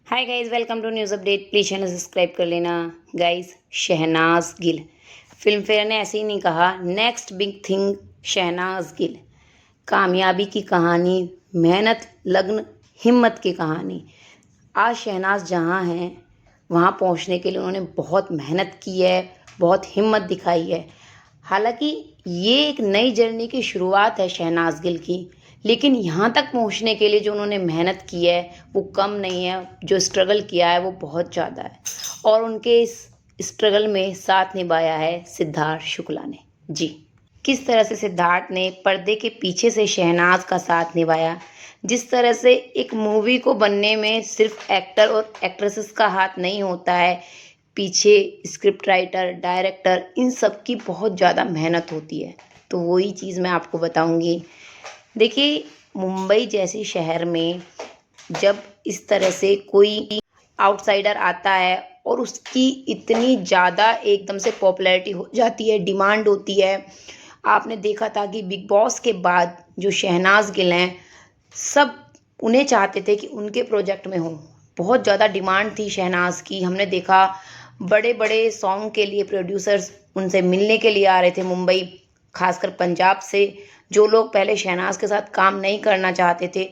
Hi guys, welcome to news update. Please channel subscribe कर लेना। Guys, Shehnaaz Gill Filmfare ने ऐसे ही नहीं कहा, next big thing Shehnaaz Gill. कामयाबी की कहानी, मेहनत, लगन, हिम्मत की कहानी। आज शहनाज जहाँ हैं वहाँ पहुँचने के लिए उन्होंने बहुत मेहनत की है, बहुत हिम्मत दिखाई है। हालांकि ये एक नई जर्नी की शुरुआत है शहनाज गिल की, लेकिन यहाँ तक पहुँचने के लिए जो उन्होंने मेहनत की है वो कम नहीं है, जो स्ट्रगल किया है वो बहुत ज़्यादा है। और उनके इस स्ट्रगल में साथ निभाया है सिद्धार्थ शुक्ला ने। जी, किस तरह से सिद्धार्थ ने पर्दे के पीछे से शहनाज का साथ निभाया, जिस तरह से एक मूवी को बनने में सिर्फ एक्टर और एक्ट्रेसेस का हाथ नहीं होता है, पीछे स्क्रिप्ट राइटर, डायरेक्टर, इन सब की बहुत ज़्यादा मेहनत होती है। तो वही चीज़ मैं आपको बताऊंगी। देखिए, मुंबई जैसे शहर में जब इस तरह से कोई आउटसाइडर आता है और उसकी इतनी ज़्यादा एकदम से पॉपुलैरिटी हो जाती है, डिमांड होती है। आपने देखा था कि बिग बॉस के बाद जो शहनाज गिल हैं, सब उन्हें चाहते थे कि उनके प्रोजेक्ट में हो। बहुत ज़्यादा डिमांड थी शहनाज की। हमने देखा बड़े बड़े सॉन्ग के लिए प्रोड्यूसर्स उनसे मिलने के लिए आ रहे थे मुंबई, खासकर पंजाब से। जो लोग पहले शहनाज के साथ काम नहीं करना चाहते थे,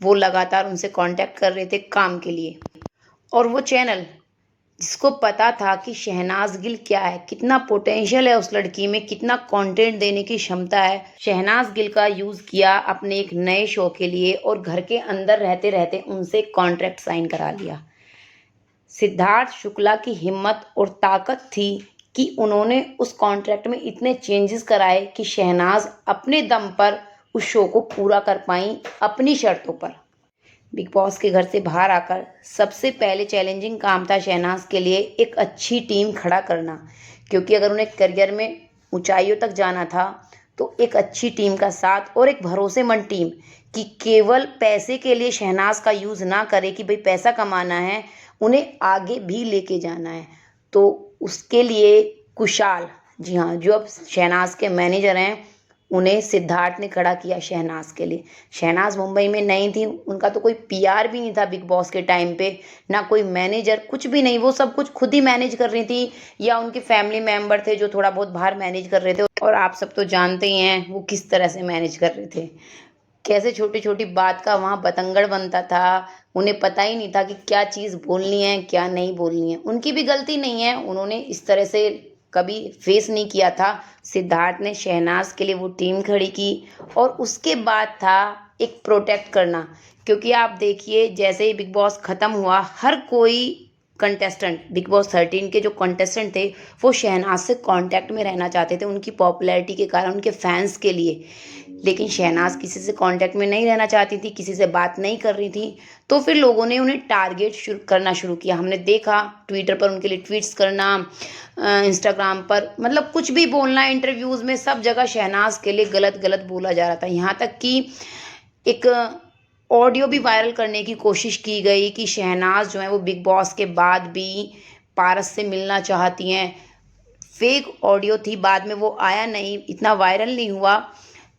वो लगातार उनसे कांटेक्ट कर रहे थे काम के लिए। और वो चैनल जिसको पता था कि शहनाज गिल क्या है, कितना पोटेंशियल है उस लड़की में, कितना कंटेंट देने की क्षमता है, शहनाज गिल का यूज़ किया अपने एक नए शो के लिए और घर के अंदर रहते रहते उनसे कॉन्ट्रैक्ट साइन करा लिया। सिद्धार्थ शुक्ला की हिम्मत और ताकत थी कि उन्होंने उस कॉन्ट्रैक्ट में इतने चेंजेस कराए कि शहनाज अपने दम पर उस शो को पूरा कर पाई अपनी शर्तों पर। बिग बॉस के घर से बाहर आकर सबसे पहले चैलेंजिंग काम था शहनाज के लिए एक अच्छी टीम खड़ा करना, क्योंकि अगर उन्हें करियर में ऊंचाइयों तक जाना था तो एक अच्छी टीम का साथ और एक भरोसेमंद टीम, कि केवल पैसे के लिए शहनाज का यूज़ ना करे कि भाई पैसा कमाना है, उन्हें आगे भी लेके जाना है। तो उसके लिए कुशाल, जी हाँ, जो अब शहनाज के मैनेजर हैं, उन्हें सिद्धार्थ ने खड़ा किया शहनाज के लिए। शहनाज मुंबई में नहीं थी, उनका तो कोई पीआर भी नहीं था बिग बॉस के टाइम पे, ना कोई मैनेजर, कुछ भी नहीं। वो सब कुछ खुद ही मैनेज कर रही थी, या उनके फैमिली मेंबर थे जो थोड़ा बहुत बाहर मैनेज कर रहे थे। और आप सब तो जानते ही हैं वो किस तरह से मैनेज कर रहे थे, कैसे छोटी छोटी बात का वहाँ बतंगड़ बनता था। उन्हें पता ही नहीं था कि क्या चीज़ बोलनी है क्या नहीं बोलनी है। उनकी भी गलती नहीं है, उन्होंने इस तरह से कभी फेस नहीं किया था। सिद्धार्थ ने शहनाज के लिए वो टीम खड़ी की, और उसके बाद था एक प्रोटेक्ट करना। क्योंकि आप देखिए, जैसे ही बिग बॉस ख़त्म हुआ, हर कोई कंटेस्टेंट, बिग बॉस 13 के जो कंटेस्टेंट थे, वो शहनाज से कांटेक्ट में रहना चाहते थे उनकी पॉपुलैरिटी के कारण, उनके फैंस के लिए। लेकिन शहनाज किसी से कांटेक्ट में नहीं रहना चाहती थी, किसी से बात नहीं कर रही थी। तो फिर लोगों ने उन्हें टारगेट करना शुरू किया। हमने देखा ट्विटर पर उनके लिए ट्वीट्स करना, इंस्टाग्राम पर, मतलब कुछ भी बोलना, इंटरव्यूज़ में सब जगह शहनाज के लिए गलत गलत बोला जा रहा था। यहाँ तक कि एक ऑडियो भी वायरल करने की कोशिश की गई कि शहनाज जो है वो बिग बॉस के बाद भी पारस से मिलना चाहती हैं। फेक ऑडियो थी, बाद में वो आया नहीं, इतना वायरल नहीं हुआ।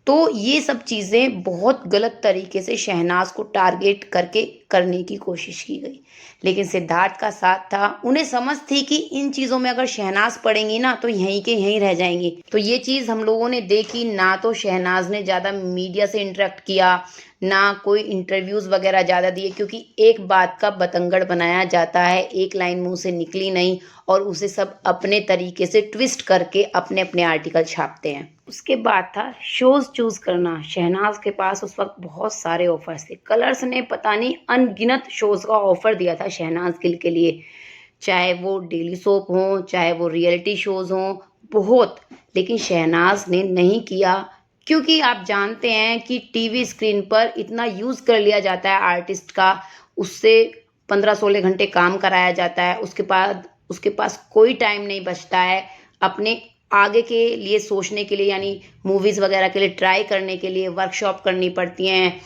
तो ये सब चीज़ें बहुत गलत तरीके से शहनाज को टारगेट करके करने की कोशिश की गई। लेकिन सिद्धार्थ का साथ था, उन्हें समझ थी कि इन चीज़ों में अगर शहनाज पड़ेंगी ना तो यहीं के यहीं रह जाएंगी। तो ये चीज़ हम लोगों ने देखी ना। तो शहनाज ने ज़्यादा मीडिया से इंटरेक्ट किया, ना कोई इंटरव्यूज़ वगैरह ज़्यादा दिए, क्योंकि एक बात का बतंगड़ बनाया जाता है, एक लाइन मुंह से निकली नहीं और उसे सब अपने तरीके से ट्विस्ट करके अपने अपने आर्टिकल छापते हैं। उसके बाद था शोज़ चूज़ करना। शहनाज के पास उस वक्त बहुत सारे ऑफर्स थे। कलर्स ने पता नहीं अनगिनत शोज़ का ऑफर दिया था शहनाज गिल के लिए, चाहे वो डेली सोप हों, चाहे वो रियलिटी शोज़ हों, बहुत। लेकिन शहनाज ने नहीं किया, क्योंकि आप जानते हैं कि टीवी स्क्रीन पर इतना यूज़ कर लिया जाता है आर्टिस्ट का, उससे 15-16 घंटे काम कराया जाता है, उसके पास कोई टाइम नहीं बचता है अपने आगे के लिए सोचने के लिए, यानी मूवीज़ वगैरह के लिए ट्राई करने के लिए वर्कशॉप करनी पड़ती हैं,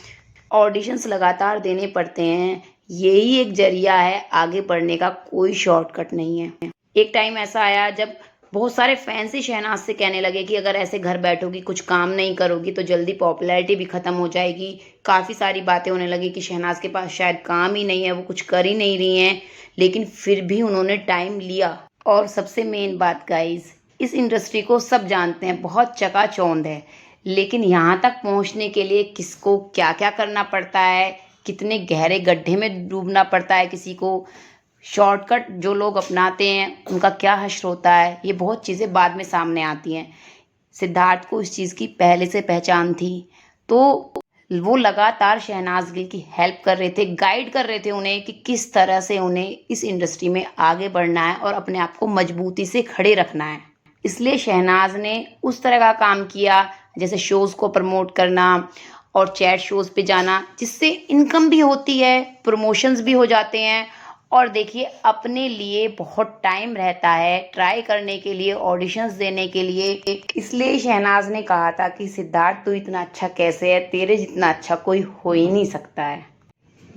ऑडिशंस लगातार देने पड़ते हैं। यही एक ज़रिया है आगे बढ़ने का, कोई शॉर्टकट नहीं है। एक टाइम ऐसा आया जब बहुत सारे फैंस ही शहनाज से कहने लगे कि अगर ऐसे घर बैठोगी, कुछ काम नहीं करोगी तो जल्दी पॉपुलैरिटी भी ख़त्म हो जाएगी। काफ़ी सारी बातें होने लगी कि शहनाज के पास शायद काम ही नहीं है, वो कुछ कर ही नहीं रही हैं। लेकिन फिर भी उन्होंने टाइम लिया। और सबसे मेन बात गाइज़, इस इंडस्ट्री को सब जानते हैं, बहुत चकाचौंध है। लेकिन यहाँ तक पहुँचने के लिए किसको क्या-क्या करना पड़ता है, कितने गहरे गड्ढे में डूबना पड़ता है किसी को, शॉर्टकट जो लोग अपनाते हैं उनका क्या हश्र होता है, ये बहुत चीज़ें बाद में सामने आती हैं। सिद्धार्थ को इस चीज़ की पहले से पहचान थी, तो वो लगातार शहनाज गिल की हेल्प कर रहे थे, गाइड कर रहे थे उन्हें कि किस तरह से उन्हें इस इंडस्ट्री में आगे बढ़ना है और अपने आप को मजबूती से खड़े रखना है। इसलिए शहनाज ने उस तरह का काम किया, जैसे शोज़ को प्रमोट करना और चैट शोज़ पे जाना, जिससे इनकम भी होती है, प्रमोशंस भी हो जाते हैं। और देखिए, अपने लिए बहुत टाइम रहता है ट्राई करने के लिए, ऑडिशंस देने के लिए। इसलिए शहनाज ने कहा था कि सिद्धार्थ, तू इतना अच्छा कैसे है, तेरे जितना अच्छा कोई हो ही नहीं सकता है।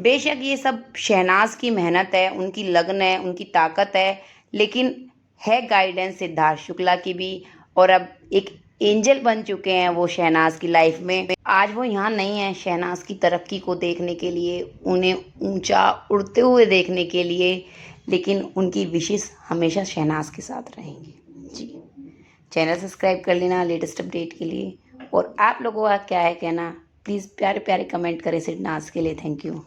बेशक ये सब शहनाज की मेहनत है, उनकी लगन है, उनकी ताकत है, लेकिन है गाइडेंस सिद्धार्थ शुक्ला की भी। और अब एक एंजल बन चुके हैं वो शहनाज की लाइफ में। आज वो यहाँ नहीं है शहनाज की तरक्की को देखने के लिए, उन्हें ऊंचा उड़ते हुए देखने के लिए, लेकिन उनकी विशेष हमेशा शहनाज के साथ रहेंगी। जी, चैनल सब्सक्राइब कर लेना लेटेस्ट अपडेट के लिए। और आप लोगों का क्या है कहना, प्लीज़ प्यारे प्यारे कमेंट करें शहनाज के लिए। Thank you.